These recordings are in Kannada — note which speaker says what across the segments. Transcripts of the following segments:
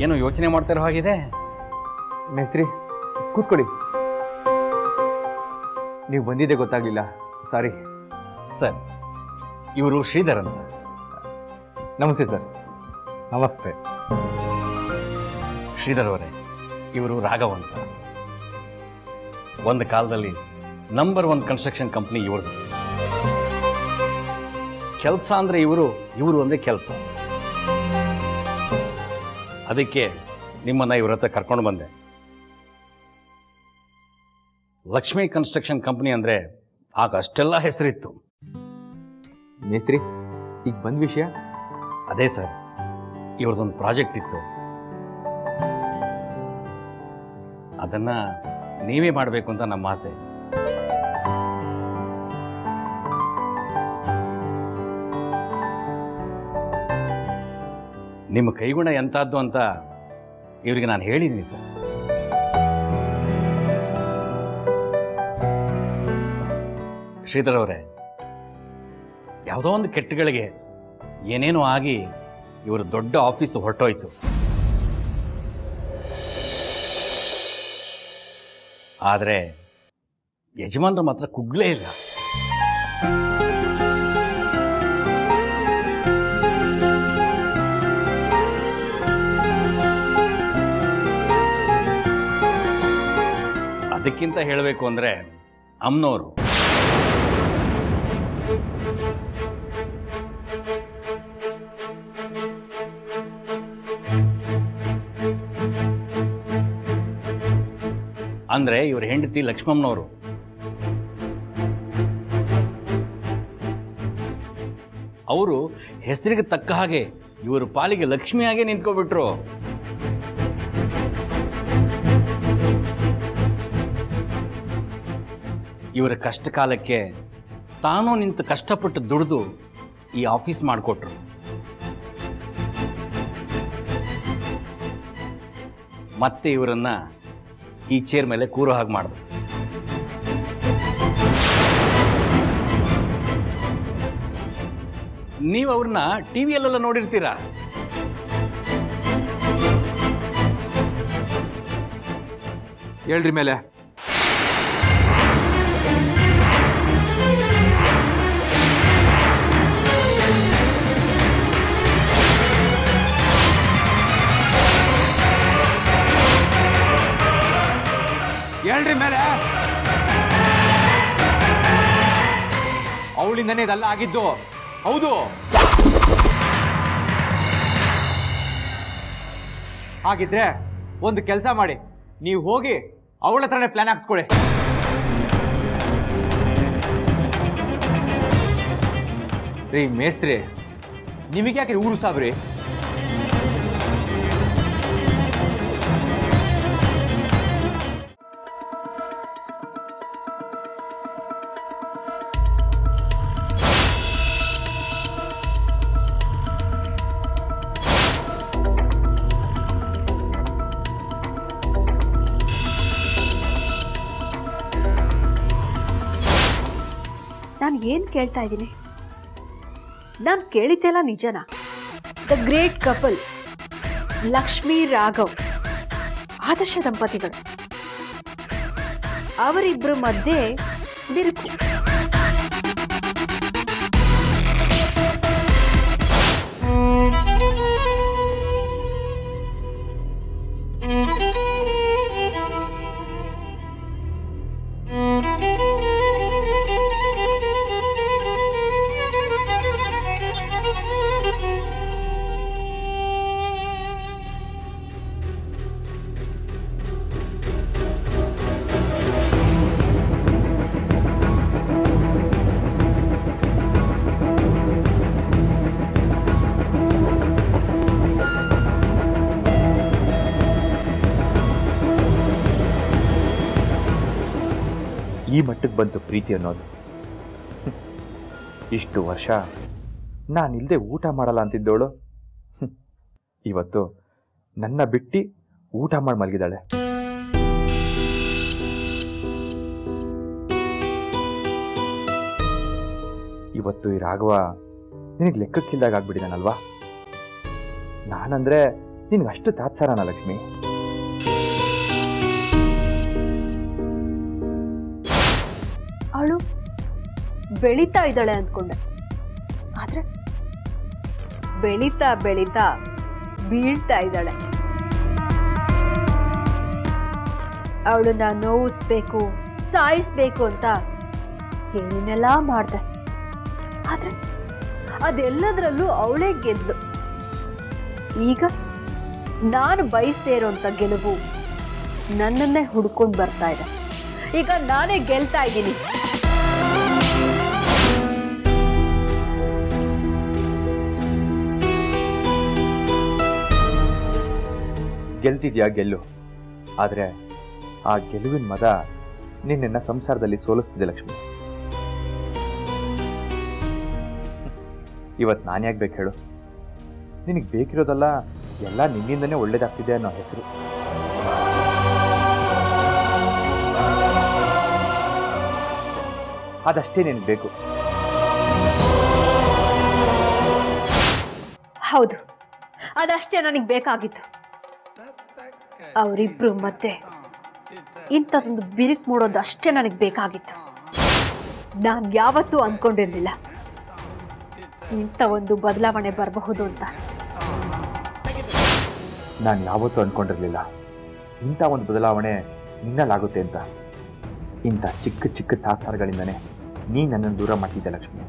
Speaker 1: ಏನೋ ಯೋಚನೆ ಮಾಡ್ತಿರೋ ಹಾಗಿದೆ.
Speaker 2: ಮೇಸ್ತ್ರಿ ಕೂತ್ಕೊಳ್ಳಿ. ನೀವು ಬಂದಿದ್ದೆ ಗೊತ್ತಾಗ್ಲಿಲ್ಲ, ಸಾರಿ.
Speaker 1: ಸರ್, ಇವರು ಶ್ರೀಧರ್ ಅಂತ.
Speaker 2: ನಮಸ್ತೆ ಸರ್.
Speaker 3: ನಮಸ್ತೆ.
Speaker 1: ಶ್ರೀಧರ್ ಅವರೇ, ಇವರು ರಾಘವ್ ಅಂತ. ಒಂದು ಕಾಲದಲ್ಲಿ ನಂಬರ್ 1 ಕನ್ಸ್ಟ್ರಕ್ಷನ್ ಕಂಪ್ನಿ ಇವ್ರದ್ದು. ಕೆಲಸ ಅಂದರೆ ಇವರು ಅಂದರೆ ಕೆಲಸ. ಅದಕ್ಕೆ ನಿಮ್ಮನ್ನು ಇವ್ರ ಹತ್ರ ಕರ್ಕೊಂಡು ಬಂದೆ. ಲಕ್ಷ್ಮಿ ಕನ್ಸ್ಟ್ರಕ್ಷನ್ ಕಂಪ್ನಿ ಅಂದರೆ ಆಗ ಅಷ್ಟೆಲ್ಲ ಹೆಸರಿತ್ತು.
Speaker 2: ಮೇಸ್ತ್ರಿ, ಈಗ ಬಂದ ವಿಷಯ
Speaker 1: ಅದೇ ಸರ್, ಇವ್ರದ್ದೊಂದು ಪ್ರಾಜೆಕ್ಟ್ ಇತ್ತು. ಅದನ್ನು ನೀವೇ ಮಾಡಬೇಕು ಅಂತ ನಮ್ಮ ಆಸೆ. ನಿಮ್ಮ ಕೈಗುಣ ಎಂಥದ್ದು ಅಂತ ಇವರಿಗೆ ನಾನು ಹೇಳಿದ್ದೀನಿ ಸರ್. ಶ್ರೀಧರ್ ಅವರೇ, ಯಾವುದೋ ಒಂದು ಕೆಟ್ಟಗಳಿಗೆ ಏನೇನೋ ಆಗಿ ಇವರು ದೊಡ್ಡ ಆಫೀಸು ಹೊರಟೋಯ್ತು. ಆದರೆ ಯಜಮಾನರು ಮಾತ್ರ ಕುಗ್ಲೇ ಇಲ್ಲ. ಅದಕ್ಕಿಂತ ಹೇಳಬೇಕು ಅಂದರೆ ಅಮ್ನವರು ಅಂದರೆ ಇವ್ರ ಹೆಂಡತಿ ಲಕ್ಷ್ಮಮ್ಮನವರು. ಅವರು ಹೆಸರಿಗೆ ತಕ್ಕ ಹಾಗೆ ಇವರು ಪಾಲಿಗೆ ಲಕ್ಷ್ಮಿಯಾಗೆ ನಿಂತ್ಕೊಬಿಟ್ರು. ಇವರ ಕಷ್ಟ ಕಾಲಕ್ಕೆ ತಾನೂ ನಿಂತು ಕಷ್ಟಪಟ್ಟು ದುಡಿದು ಈ ಆಫೀಸ್ ಮಾಡಿಕೊಟ್ರು. ಮತ್ತೆ ಇವರನ್ನ ಈ ಚೇರ್ ಮೇಲೆ ಕೂರೋ ಹಾಗೆ ಮಾಡಿದ್ರು. ನೀವು ಅವ್ರನ್ನ ಟಿವಿಯಲ್ಲೆಲ್ಲ ನೋಡಿರ್ತೀರಾ.
Speaker 2: ಹೇಳ್ರಿ ಮೇಲೆ. ಹೇಳ್ರಿ ಮೇಲೆ. ಅವಳಿಂದನೇ ಇದೆಲ್ಲ ಆಗಿದ್ದು, ಹೌದು. ಹಾಗಿದ್ರೆ ಒಂದು ಕೆಲಸ ಮಾಡಿ, ನೀವು ಹೋಗಿ ಅವಳ ಹತ್ರನೇ ಪ್ಲಾನ್ ಹಾಕ್ಸ್ಕೊಳ್ಳಿ. ರೀ ಮೇಸ್ತ್ರಿ, ನಿಮಗೆ ಯಾಕೆ ಊರು ಸಾಬ್ರಿ?
Speaker 4: ನಾನು ಏನು ಕೇಳ್ತಾ ಇದ್ದೀನಿ? ನಾನು ಕೇಳಿದ್ದೆಲ್ಲ ನಿಜನಾ? The great couple Lakshmi Raghav ಆದರ್ಶ ದಂಪತಿಗಳು, ಅವರಿಬ್ಬರ ಮಧ್ಯೆ ಬಿರುಕು.
Speaker 2: ಈ ಮಟ್ಟಕ್ಕೆ ಬಂತು ಪ್ರೀತಿ ಅನ್ನೋದು. ಇಷ್ಟು ವರ್ಷ ನಾನಿಲ್ಲದೆ ಊಟ ಮಾಡಲ್ಲ ಅಂತಿದ್ದೋಳು ಇವತ್ತು ನನ್ನ ಬಿಟ್ಟು ಊಟ ಮಾಡಿ ಮಲಗಿದ್ದಾಳೆ. ಇವತ್ತು ಈ ರಾಘವ ನಿನಗೆ ಲೆಕ್ಕಕ್ಕಿಲ್ದಾಗ ಆಗ್ಬಿಟ್ಟಿದ್ದಾನಲ್ವಾ? ನಾನಂದ್ರೆ ನಿನಗಷ್ಟು ತಾತ್ಸಾರನ ಲಕ್ಷ್ಮಿ?
Speaker 4: ಅವಳು ಬೆಳೀತಾ ಇದ್ದಾಳೆ ಅಂದ್ಕೊಂಡೆ, ಆದ್ರೆ ಬೆಳೀತಾ ಬೆಳೀತಾ ಬೀಳ್ತಾ ಇದ್ದಾಳೆ. ಅವಳನ್ನ ನೋವಿಸ್ಬೇಕು, ಸಾಯಿಸ್ಬೇಕು ಅಂತ ಏನೇನೆಲ್ಲ ಮಾಡ್ದೆ, ಆದ್ರೆ ಅದೆಲ್ಲದರಲ್ಲೂ ಅವಳೇ ಗೆದ್ಲು. ಈಗ ನಾನು ಬಯಸ್ದೇ ಇರೋಂಥ ಗೆಲುವು ನನ್ನನ್ನೇ ಹುಡ್ಕೊಂಡು ಬರ್ತಾ ಇದೆ. ಈಗ ನಾನೇ ಗೆಲ್ತಾ ಇದ್ದೀನಿ.
Speaker 2: ಗೆಲ್ತಿದ್ಯಾ ಗೆಲ್ಲು, ಆದರೆ ಆ ಗೆಲುವಿನ ಮದ ನಿನ್ನ ಸಂಸಾರದಲ್ಲಿ ಸೋಲಿಸ್ತಿದೆ ಲಕ್ಷ್ಮಿ. ಇವತ್ತು ನಾನು ಯಾಕೆ ಬೇಕು ಹೇಳು? ನಿನಗೆ ಬೇಕಿರೋದಲ್ಲ, ಎಲ್ಲ ನಿನ್ನಿಂದನೇ ಒಳ್ಳೇದಾಗ್ತಿದೆ ಅನ್ನೋ ಹೆಸರು. ಅದಷ್ಟೇ ನಿನಗೆ ಬೇಕು.
Speaker 4: ಹೌದು, ಅದಷ್ಟೇ ನನಗೆ ಬೇಕಾಗಿತ್ತು. ಅವರಿಬ್ರು ಮತ್ತೆ ಇಂಥದೊಂದು ಬಿರುಕು ಮೂಡೋದು ಅಷ್ಟೇ ನನಗೆ ಬೇಕಾಗಿತ್ತು. ನಾನು ಯಾವತ್ತೂ ಅಂದ್ಕೊಂಡಿರ್ಲಿಲ್ಲ ಇಂಥ ಒಂದು ಬದಲಾವಣೆ ಬರಬಹುದು ಅಂತ.
Speaker 2: ನಾನು ಯಾವತ್ತೂ ಅಂದ್ಕೊಂಡಿರಲಿಲ್ಲ ಇಂಥ ಒಂದು ಬದಲಾವಣೆ ನಿನ್ನಲ್ಲಾಗುತ್ತೆ ಅಂತ. ಇಂಥ ಚಿಕ್ಕ ಚಿಕ್ಕ ತಾತ್ಸಾರಗಳಿಂದನೇ ನೀ ನನ್ನನ್ನು ದೂರ ಮಾಡ್ತಿದ್ದೆ ಲಕ್ಷ್ಮಿ.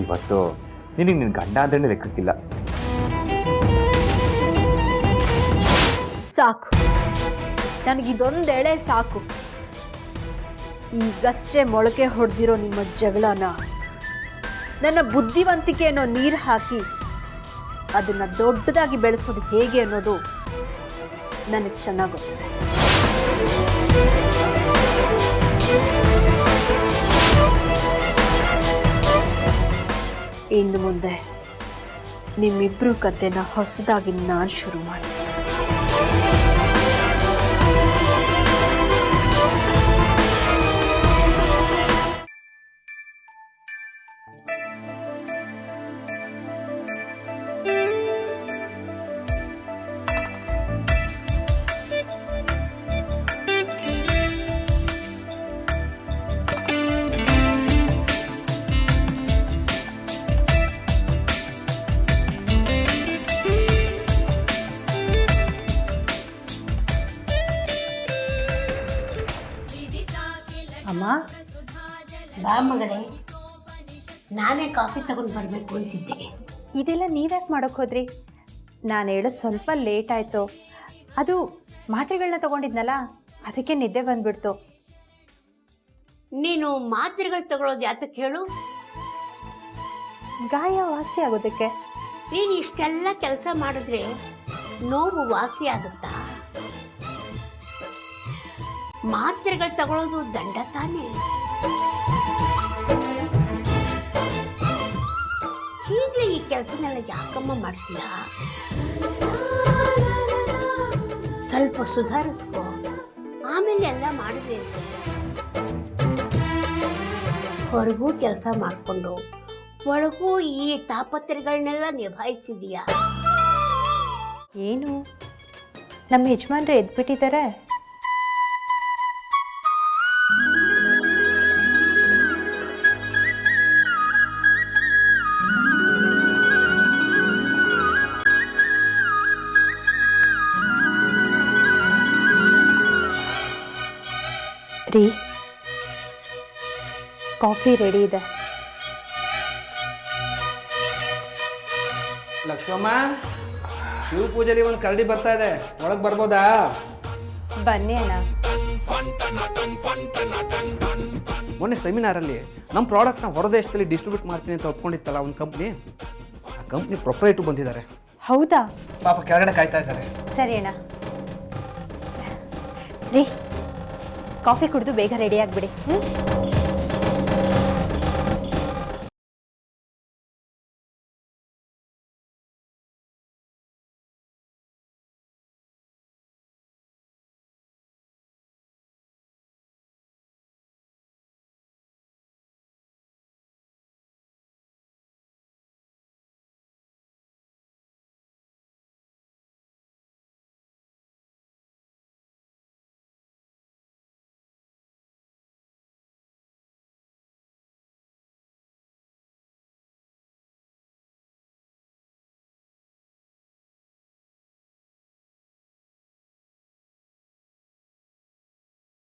Speaker 2: ಇವತ್ತು ನಿನಗೆ ನಿನ್ನ ಗಂಡ ಅಂದ್ರೆ ಲೆಕ್ಕಕ್ಕಿಲ್ಲ.
Speaker 4: ಸಾಕು, ನನಗಿದೊಂದೆಳೆ ಸಾಕು. ಈಗಷ್ಟೇ ಮೊಳಕೆ ಹೊಡೆದಿರೋ ನಿಮ್ಮ ಜಗಳನ ನನ್ನ ಬುದ್ಧಿವಂತಿಕೆ ಅನ್ನೋ ನೀರು ಹಾಕಿ ಅದನ್ನ ದೊಡ್ಡದಾಗಿ ಬೆಳೆಸೋದು ಹೇಗೆ ಅನ್ನೋದು ನನಗೆ ಚೆನ್ನಾಗಿ ಗೊತ್ತಿದೆ. ಇನ್ನು ಮುಂದೆ ನಿಮ್ಮಿಬ್ರು ಕಥೆನ ಹೊಸದಾಗಿ ನಾನು ಶುರು ಮಾಡ್ತೀನಿ.
Speaker 3: ಅಮ್ಮ, ಬಾ ಮಗಳೇ, ನಾನೇ ಕಾಫಿ ತಗೊಂಡು ಬರಬೇಕು ಅಂತಿದ್ದೆ.
Speaker 5: ಇದೆಲ್ಲ ನೀವ್ಯಾಕೆ ಮಾಡೋಕ್ಕೆ ಹೋದ್ರಿ? ನಾನು ಹೇಳೋದು ಸ್ವಲ್ಪ ಲೇಟ್ ಆಯಿತು. ಅದು ಮಾತ್ರೆಗಳನ್ನ ತೊಗೊಂಡಿದ್ನಲ್ಲ, ಅದಕ್ಕೆ ನಿದ್ದೆ ಬಂದ್ಬಿಡ್ತು.
Speaker 3: ನೀನು ಮಾತ್ರೆಗಳು ತಗೊಳ್ಳೋದು ಯಾತಕ್ಕೆ ಹೇಳು?
Speaker 5: ಗಾಯ ವಾಸಿ ಆಗೋದಕ್ಕೆ.
Speaker 3: ನೀನು ಇಷ್ಟೆಲ್ಲ ಕೆಲಸ ಮಾಡಿದ್ರೆ ನೋವು ವಾಸಿ ಆಗುತ್ತಾ? ಮಾತ್ರೆಗಳು ತಗೊಳ್ಳೋದು ದಂಡ ತಾನೇ. ಹೀಗೆ ಈ ಕೆಲಸನೆಲ್ಲ ಯಾಕಮ್ಮ ಮಾಡ್ತೀಯ? ಸ್ವಲ್ಪ ಸುಧಾರಿಸ್ಕೋ, ಆಮೇಲೆ ಎಲ್ಲ ಮಾಡಿದೆ ಅಂತೆ. ಹೊರಗೂ ಕೆಲಸ ಮಾಡಿಕೊಂಡು ಒಳಗೂ ಈ ತಾಪತ್ರೆಗಳನ್ನೆಲ್ಲ ನಿಭಾಯಿಸಿದೀಯಾ?
Speaker 5: ಏನು ನಮ್ಮ ಯಜಮಾನ್ರು ಎದ್ಬಿಟ್ಟಿದ್ದಾರೆ? ರೀ, ಕಾಫಿ ರೆಡಿ ಇದೆ.
Speaker 6: ಲಕ್ಷ್ಮಮ್ಮ, ಶಿವ ಪೂಜೆಲಿ ಒಂದು ಕರಡಿ ಬರ್ತಾ ಇದೆ, ಒಳಗೆ ಬರ್ಬೋದಾ?
Speaker 5: ಬನ್ನಿ ಅಣ್ಣ.
Speaker 6: ಮೊನ್ನೆ ಸೆಮಿನಾರಲ್ಲಿ ನಮ್ಮ ಪ್ರಾಡಕ್ಟ್ನ ಹೊರದೇಶದಲ್ಲಿ ಡಿಸ್ಟ್ರಿಬ್ಯೂಟ್ ಮಾಡ್ತೀನಿ ಅಂತ ಒಪ್ಕೊಂಡಿತ್ತಲ್ಲ ಒಂದು ಕಂಪ್ನಿ, ಆ ಕಂಪ್ನಿ ಪ್ರೊಪ್ರೈಟರ್ ಬಂದಿದ್ದಾರೆ.
Speaker 5: ಹೌದಾ?
Speaker 6: ಪಾಪ ಕೆಳಗಡೆ ಕಾಯ್ತಾ ಇದ್ದಾರೆ.
Speaker 5: ಸರಿ ಅಣ್ಣ. ರೀ, ಕಾಫಿ ಕುಡಿದು ಬೇಗ ರೆಡಿ ಆಗಿಬಿಡಿ.